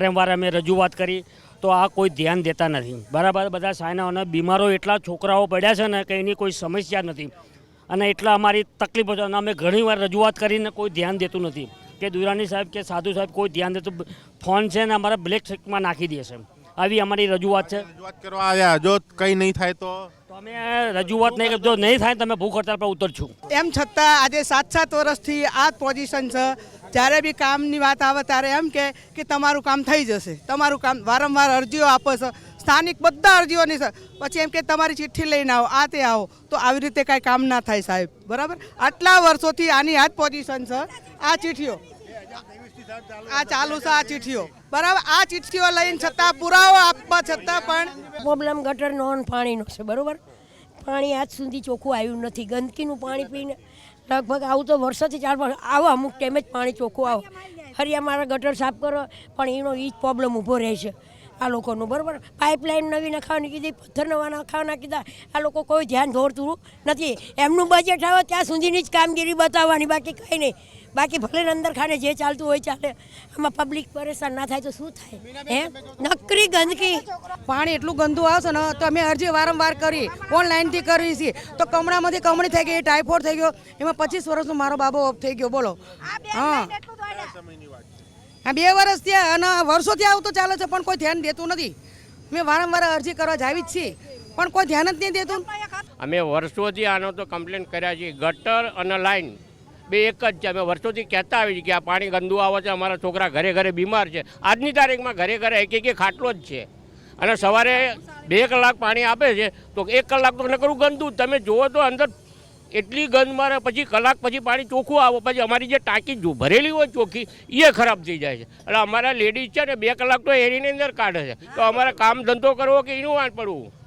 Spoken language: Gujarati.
વારંવાર અમે રજૂઆત કરી તો આ કોઈ ધ્યાન દેતા નથી. બરાબર, બધા સાયના અને બીમારો એટલા છોકરાઓ પડ્યા છે ને કે એની કોઈ સમસ્યા નથી અને એટલા અમારી તકલીફો છે અને અમે ઘણીવાર રજૂઆત કરીને કોઈ ધ્યાન દેતું નથી કે દુરાની સાહેબ કે સાધુ સાહેબ કોઈ ધ્યાન દેતું. ફોન છે ને અમારા બ્લેક ચેકમાં નાખી દે છે. આવી અમારી રજૂઆત છે. રજૂઆત કરવા આવ્યા, જો કંઈ નહીં થાય તો અમે રજૂઆત નહીં, જો નહીં થાય તમે ભૂખ હડતાળ પર ઉતરશું. એમ છતાં આજે 7-7 વર્ષથી આ જ પોઝિશન છે. જ્યારે બી કામની વાત આવે ત્યારે એમ કે તમારું કામ થઈ જશે, તમારું કામ. વારંવાર અરજીઓ આપે છે, સ્થાનિક બધા અરજીઓની છે. પછી એમ કે તમારી ચિઠ્ઠી લઈને આવો, આ તે આવો, તો આવી રીતે કાંઈ કામ ના થાય સાહેબ. બરાબર, આટલા વર્ષોથી આની આ જ પોઝિશન છે. આ ચિઠ્ઠીઓ આ ચાલુ છે, આ ચિઠ્ઠીઓ બરાબર, આ ચિઠ્ઠીઓ લઈને છતાં પુરાવો આપવા છતાં પણ પ્રોબ્લેમ ગટરનો અને પાણીનો છે. બરાબર, પાણી આજ સુધી ચોખ્ખું આવ્યું નથી. ગંદકીનું પાણી પીને લગભગ આવું તો વર્ષોથી 4 વર્ષ આવો, અમુક ટાઈમે જ પાણી ચોખ્ખું આવો. હરિયા મારા ગટર સાફ કરો પણ એનો એ જ પ્રોબ્લેમ ઊભો રહે છે આ લોકોનું. બરાબર, પાઇપલાઇન નવી નખાવાની કીધી, પથ્થર નવા નખાવાના કીધા, આ લોકો કોઈ ધ્યાન દોરતું નથી. એમનું બજેટ આવે ત્યાં સુધીની જ કામગીરી બતાવવાની, બાકી કંઈ નહીં. બાકી ભલે અંદર ખાને જે ચાલતું હોય ચાલે, આમાં પબ્લિક પરેશાન ના થાય તો શું થાય? હે, નકરી ગંદકી. પાણી એટલું ગંદુ આવશે ને તો અમે અરજી વારંવાર કરી, ઓનલાઈનથી કરી છીએ તો કમળામાંથી કમળી થઈ ગઈ, ટાઈફોઇડ થઈ ગયો. એમાં 25 વર્ષનો મારો બાબો ઓફ થઈ ગયો. બોલો. હા, 2 વર્ષ થયા અને વર્ષોથી આવું તો ચાલે છે પણ કોઈ ધ્યાન દેતું નથી. મેં વારંવાર અરજી કરવા જાવી જ છીએ પણ કોઈ ધ્યાન જ નહીં દેતું. અમે વર્ષોથી આનો તો કમ્પ્લેન કર્યા છીએ. ગટર અને લાઈન બે એક જ છે. અમે વર્ષોથી કહેતા આવી છીએ કે આ પાણી ગંદુ આવે છે, અમારા છોકરા ઘરે ઘરે બીમાર છે. આજની તારીખમાં ઘરે ઘરે એક ખાટલો જ છે અને સવારે 2 કલાક પાણી આપે છે તો 1 કલાક તો નકરું ગંદુ. તમે જુઓ તો અંદર એટલી ગંધ મારે, પછી કલાક પછી પાણી ચોખ્ખું આવે, પછી અમારી જે ટાંકી ભરેલી હોય ચોખ્ખી એ ખરાબ થઈ જાય છે. એટલે અમારા લેડીઝ છે ને 2 કલાક તો એની અંદર કાઢે છે. તો અમારે કામ ધંધો કરવો કે એનું વાંચ પડવું.